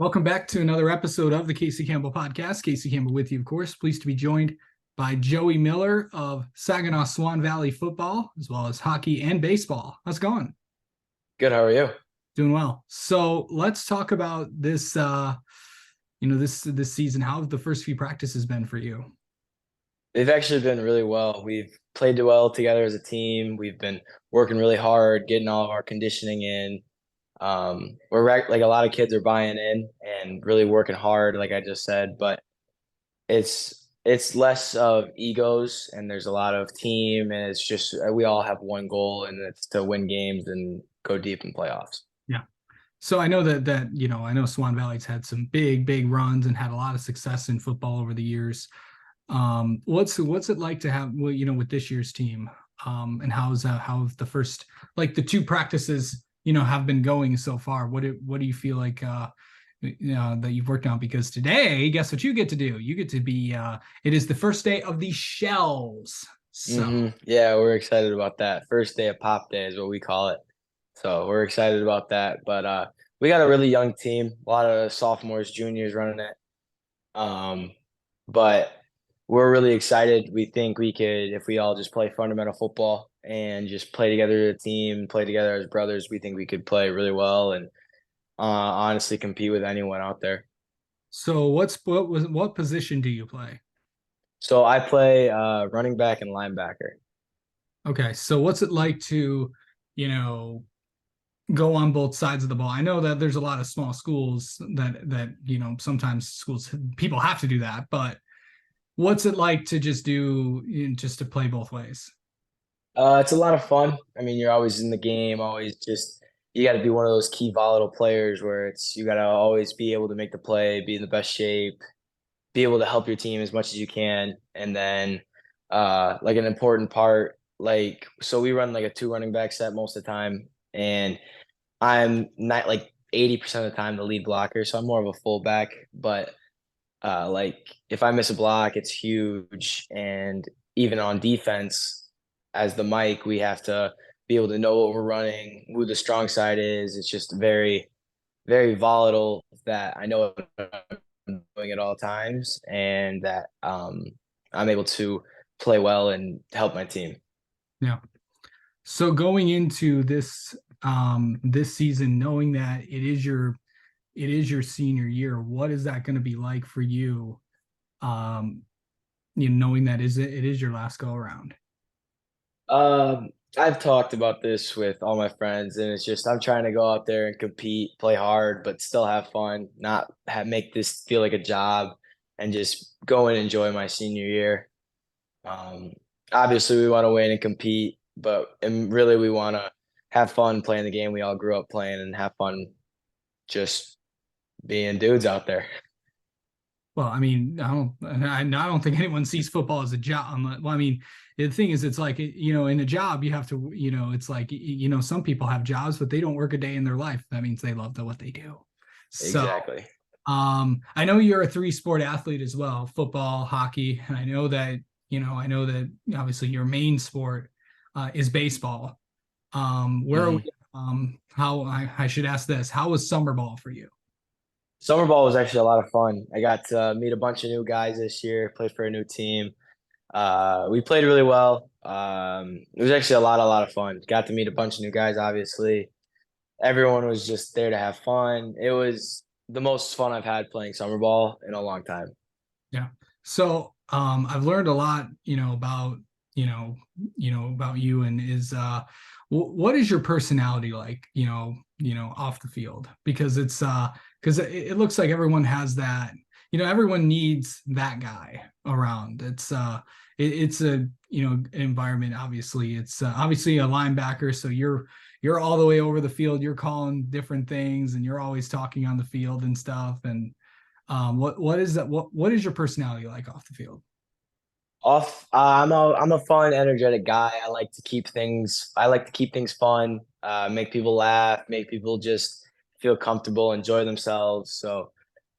Welcome back to another episode of the Casey Campbell Podcast. Casey Campbell with you, of course. Pleased to be joined by Joey Miller of Saginaw Swan Valley football, as well as hockey and baseball. How's it going? Good. How are you? Doing well. So let's talk about this. This season. How have the first few practices been for you? They've actually been really well. We've played well together as a team. We've been working really hard, getting all of our conditioning in. Like a lot of kids are buying in and really working hard, like I just said. But it's less of egos, and there's a lot of team, and it's just we all have one goal, and it's to win games and go deep in playoffs. Yeah. So I know I know Swan Valley's had some big runs and had a lot of success in football over the years. What's it like to have with this year's team? And how the first the two practices have been going so far? What do you feel like that you've worked on? Because today, guess what you get to do? You get to be it is the first day of the shells. So Yeah, we're excited about that. First day of Pop Day is what we call it. So we're excited about that. But we got a really young team, a lot of sophomores, juniors running it. Um, but we're really excited. We think we could, if we all just play fundamental football and just play together as a team, play together as brothers, we think we could play really well and honestly compete with anyone out there. so what position do you play? So I play running back and linebacker. Okay, so what's it like to, you know, go on both sides of the ball? I know that there's a lot of small schools that sometimes schools people have to do that, but what's it like to just to play both ways? It's a lot of fun. I mean, you're always in the game, always just you got to be one of those key volatile players where it's you got to always be able to make the play, be in the best shape, be able to help your team as much as you can, and then like an important part, like so we run like a two running back set most of the time, and I'm not like 80% of the time the lead blocker, so I'm more of a fullback, but like if I miss a block, it's huge. And even on defense, as the mic, we have to be able to know what we're running, who the strong side is. It's just very volatile that I know what I'm doing at all times, and that I'm able to play well and help my team. Yeah. So going into this season, knowing that it is your senior year, what is that going to be like for you? Um, knowing that it is your last go around. Um, I've talked about this with all my friends, and it's just I'm trying to go out there and compete, play hard, but still have fun, not make this feel like a job, and just go and enjoy my senior year. Um, Obviously, we want to win and compete, and really we want to have fun playing the game we all grew up playing and have fun just being dudes out there. Well, I mean, I don't think anyone sees football as a job. Well, I mean, the thing is, it's like, in a job, you have to, it's like, some people have jobs, but they don't work a day in their life. That means they love what they do. So, Exactly. I know you're a three-sport athlete as well, football, hockey, and I know that obviously your main sport is baseball. Where are we? Mhm. How I should ask this: How was summer ball for you? Summer ball was actually a lot of fun. I got to meet a bunch of new guys this year, play for a new team. We played really well. It was actually a lot of fun. Got to meet a bunch of new guys, obviously. Everyone was just there to have fun. It was the most fun I've had playing summer ball in a long time. Yeah. So I've learned a lot, about you, and what is your personality like, off the field? Because it looks like everyone has that, everyone needs that guy around. It's a environment. Obviously, it's obviously a linebacker, so you're all the way over the field. You're calling different things, and you're always talking on the field and stuff. And what is that? What is your personality like off the field? I'm a fun, energetic guy. I like to keep things fun, make people laugh, make people just feel comfortable, enjoy themselves. So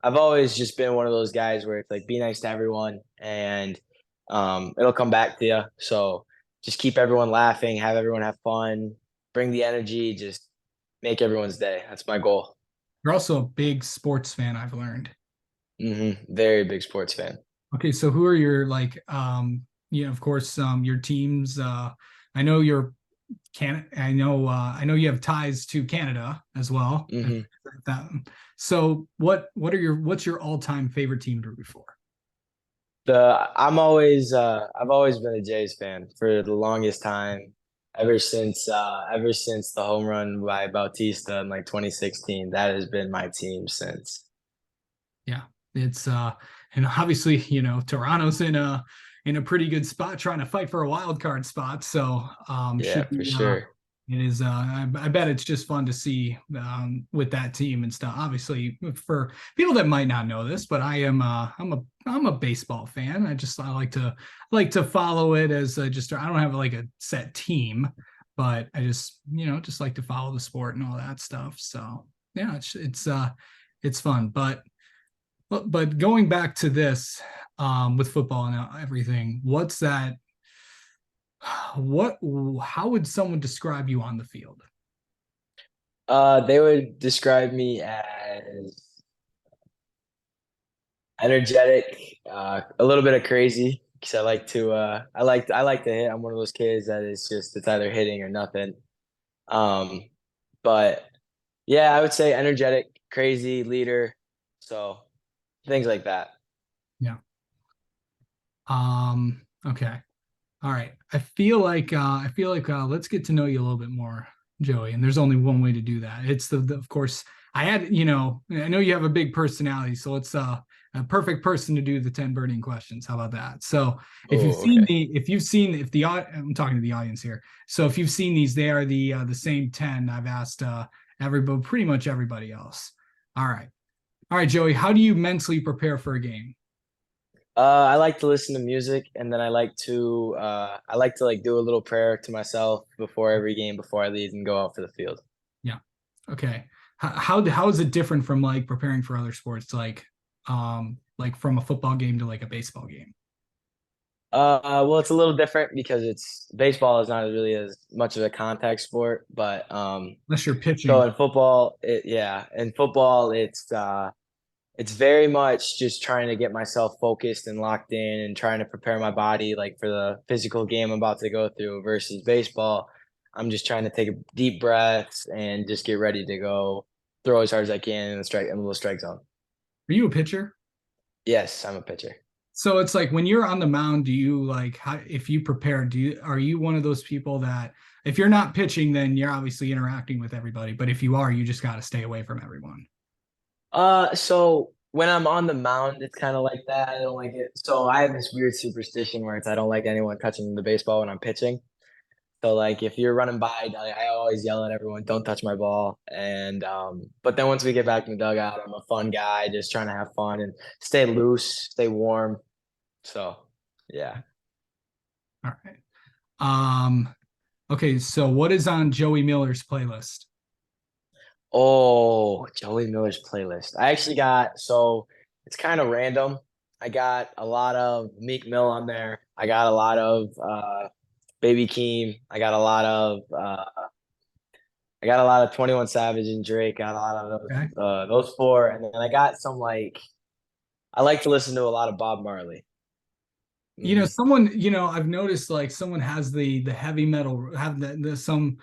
I've always just been one of those guys where it's like be nice to everyone, and it'll come back to you. So just keep everyone laughing, have everyone have fun, bring the energy, just make everyone's day. That's my goal. You're also a big sports fan, I've learned. Very big sports fan. Okay, so who are your like of course your teams I know you're can I know you have ties to Canada as well. hmm That, so what are what's your all-time favorite team to root for? I've always been a Jays fan for the longest time. Ever since the home run by Bautista in like 2016, that has been my team since. Yeah, it's and obviously, Toronto's in a pretty good spot trying to fight for a wild card spot. So Yeah, should for be sure. it is I bet it's just fun to see with that team and stuff. Obviously, for people that might not know this, but I'm a baseball fan. I like to follow it as just I don't have like a set team, but I just just like to follow the sport and all that stuff. So yeah, it's fun. But going back to this with football and everything, what's that? What? How would someone describe you on the field? They would describe me as energetic, a little bit of crazy because I like to hit. I'm one of those kids that is just it's either hitting or nothing. Um, but yeah, I would say energetic, crazy, leader. So things like that. Yeah. Okay. All right. I feel like let's get to know you a little bit more, Joey. And there's only one way to do that. It's of course I know you have a big personality, so it's a perfect person to do the 10 burning questions. How about that? So Oh, okay. if the I'm talking to the audience here. So if you've seen these, they are the same 10 I've asked everybody, pretty much everybody else. All right. All right, Joey, how do you mentally prepare for a game? I like to listen to music, and then I like to like do a little prayer to myself before every game before I leave and go out for the field. Yeah. Okay. How is it different from like preparing for other sports, like from a football game to like a baseball game? Well, it's a little different because it's baseball is not really as much of a contact sport, but Unless you're so pitching. in football, it's very much just trying to get myself focused and locked in and trying to prepare my body like for the physical game I'm about to go through versus baseball. I'm just trying to take a deep breaths and just get ready to go throw as hard as I can in the little strike zone. Are you a pitcher? Yes, I'm a pitcher. So it's like when you're on the mound, do you like if you prepare, are you one of those people that if you're not pitching, then you're obviously interacting with everybody, but if you are, you just got to stay away from everyone. So when I'm on the mound, it's kind of like that. I don't like it. So I have this weird superstition where I don't like anyone touching the baseball when I'm pitching. So like if you're running by, I always yell at everyone, "Don't touch my ball!" And but then once we get back in the dugout, I'm a fun guy, just trying to have fun and stay loose, stay warm. So yeah. All right. Um, okay, so what is on Joey Miller's playlist? Oh, Joey Miller's playlist. I actually got so it's kind of random. I got a lot of Meek Mill on there. I got a lot of Baby Keem. I got a lot of 21 Savage and Drake. Got a lot of Okay. those four, and then I got some like I like to listen to a lot of Bob Marley. hmm I've noticed like someone has the heavy metal, have the some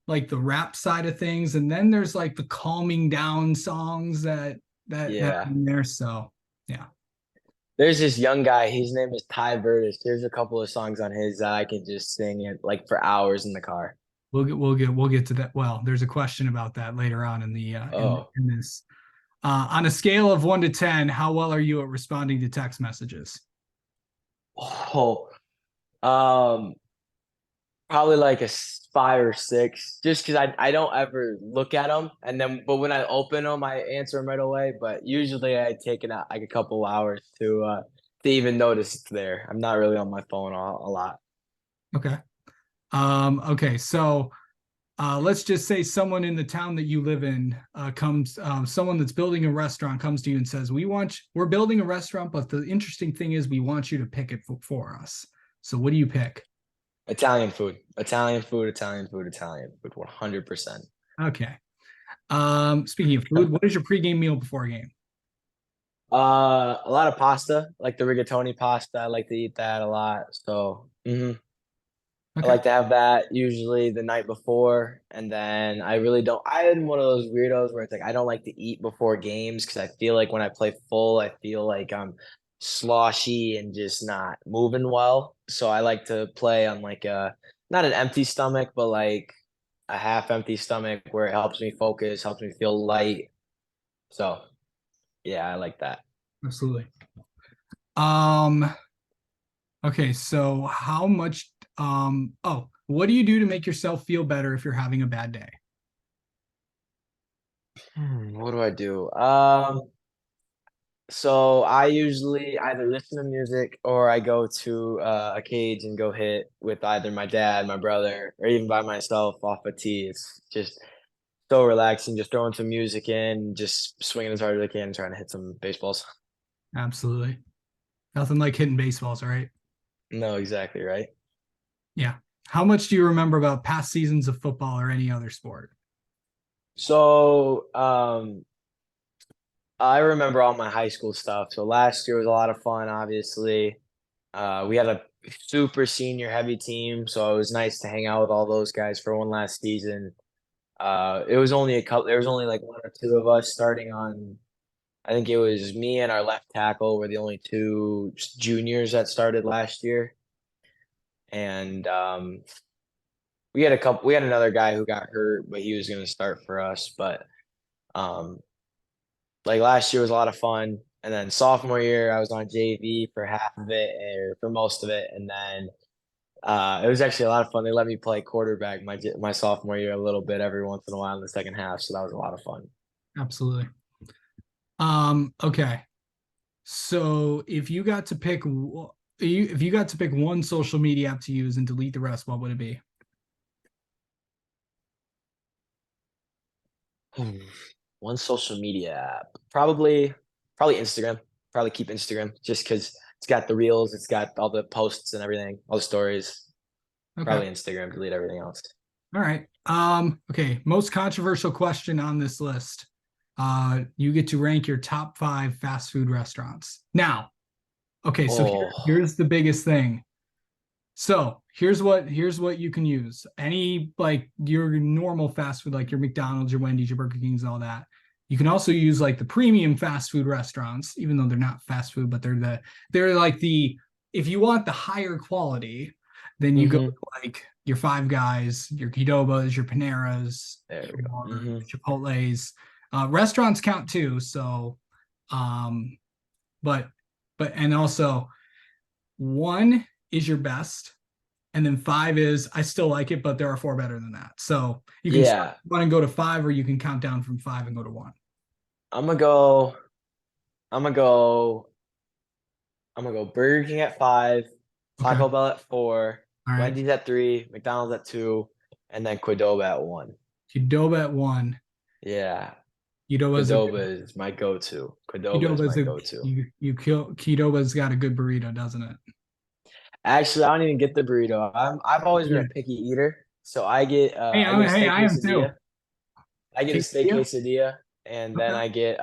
like the rap side of things, and then there's like the calming down songs that are Yeah, in there. So yeah, there's this young guy. His name is Ty Vertis. There's a couple of songs on his that I can just sing it like for hours in the car. we'll get to that. Well, there's a question about that later on in the Oh, in this. On a scale of 1 to 10, how well are you at responding to text messages? oh, um, probably like five or six, just because I don't ever look at them, and then but when I open them, I answer them right away. But usually I take it out like a couple hours to even notice it's there. I'm not really on my phone a lot. Okay. Okay. So let's just say someone in the town that you live in someone that's building a restaurant comes to you and says, we're building a restaurant, but the interesting thing is we want you to pick it for us. So what do you pick? Italian food, Italian food, Italian food, Italian food, 100%. Okay. Speaking of food, what is your pregame meal before a game? A lot of pasta, like the rigatoni pasta. I like to eat that a lot. So, I Okay. like to have that usually the night before, and then I really don't. I am one of those weirdos where it's like I don't like to eat before games because I feel like when I play full, I feel like I'm sloshy and just not moving well. So I like to play on like a not an empty stomach, but like a half empty stomach where it helps me focus, helps me feel light. So yeah, I like that. Absolutely. Um, okay, so how much what do you do to make yourself feel better if you're having a bad day? What do I do? So I usually either listen to music or I go to a cage and go hit with either my dad, my brother, or even by myself off a tee. It's just so relaxing, just throwing some music in, just swinging as hard as I can, trying to hit some baseballs. Absolutely. Nothing like hitting baseballs, right? No, exactly right. Yeah. How much do you remember about past seasons of football or any other sport? So I remember all my high school stuff. So last year was a lot of fun, obviously. We had a super senior heavy team, so it was nice to hang out with all those guys for one last season. It was only a couple. There was only like one or two of us starting on. I think it was me and our left tackle were the only two juniors that started last year, and we had a couple. We had another guy who got hurt, but he was going to start for us. But um, like last year was a lot of fun, and then sophomore year I was on JV for half of it or for most of it, and then it was actually a lot of fun. They let me play quarterback my sophomore year a little bit every once in a while in the second half, so that was a lot of fun. Absolutely. Okay. So if you got to pick one social media app to use and delete the rest, what would it be? Hmm. One social media app, probably Instagram. Probably keep Instagram just because it's got the reels, it's got all the posts and everything, all the stories. Okay. Probably Instagram. Delete everything else. All right. Okay. Most controversial question on this list. You get to rank your top five fast food restaurants. Now, okay, so Oh, here's the biggest thing. So here's what you can use. Any like your normal fast food, like your McDonald's, your Wendy's, your Burger Kings, all that. You can also use like the premium fast food restaurants, even though they're not fast food, but they're like the if you want the higher quality, then you go to hmm. like your Five Guys, your Qdoba's, your Paneras, There we go. your Hmm. Chipotle's. Restaurants count too, so um, but and also one is your best, and then five is I still like it, but there are four better than that. So you can start Yeah, one and go to five, or you can count down from five and go to one. I'm gonna go. I'm gonna go. I'm gonna go Burger King at five, Okay. Taco Bell at four, All right. Wendy's at three, McDonald's at two, and then Qdoba at one. Qdoba at one. Yeah, Qdoba's a good Qdoba is my go-to. Qdoba is Qdoba's my a go-to. you kill Qdoba's got a good burrito, doesn't it? Actually, I don't even get the burrito. I've always been Yeah. a picky eater, so I get a Hey, steak I am too. quesadilla. I get a steak Quesadilla? quesadilla, and then Okay. I get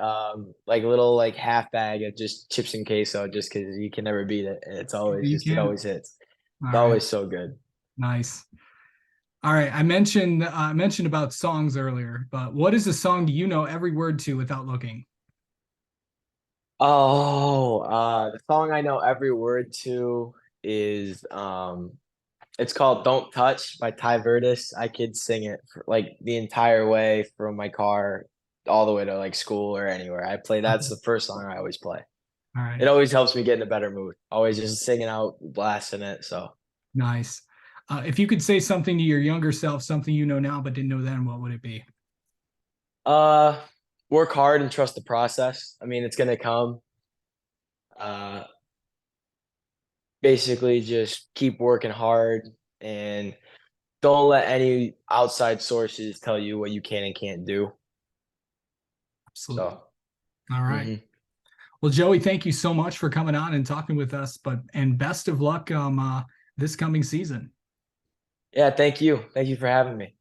like a little like half bag of just chips and queso, just because you can never beat it. And it's always You just it can. always hits. All It's right. always so good. Nice. All right. I mentioned about songs earlier, but what is a song do you know every word to without looking? Oh, the song I know every word to is it's called "Don't Touch" by Ty Vertis. I could sing it for, like the entire way from my car all the way to like school or anywhere. I play that's Okay. the first song I always play. All It right. always helps me get in a better mood. Always just singing out, blasting it. So Nice. If you could say something to your younger self, something you know now but didn't know then, what would it be? uh work hard and trust the process. I mean, it's gonna come. Uh Basically just keep working hard and don't let any outside sources tell you what you can and can't do. Absolutely. So, All right. mhm. Well, Joey, thank you so much for coming on and talking with us, and best of luck this coming season. Yeah, thank you. Thank you for having me.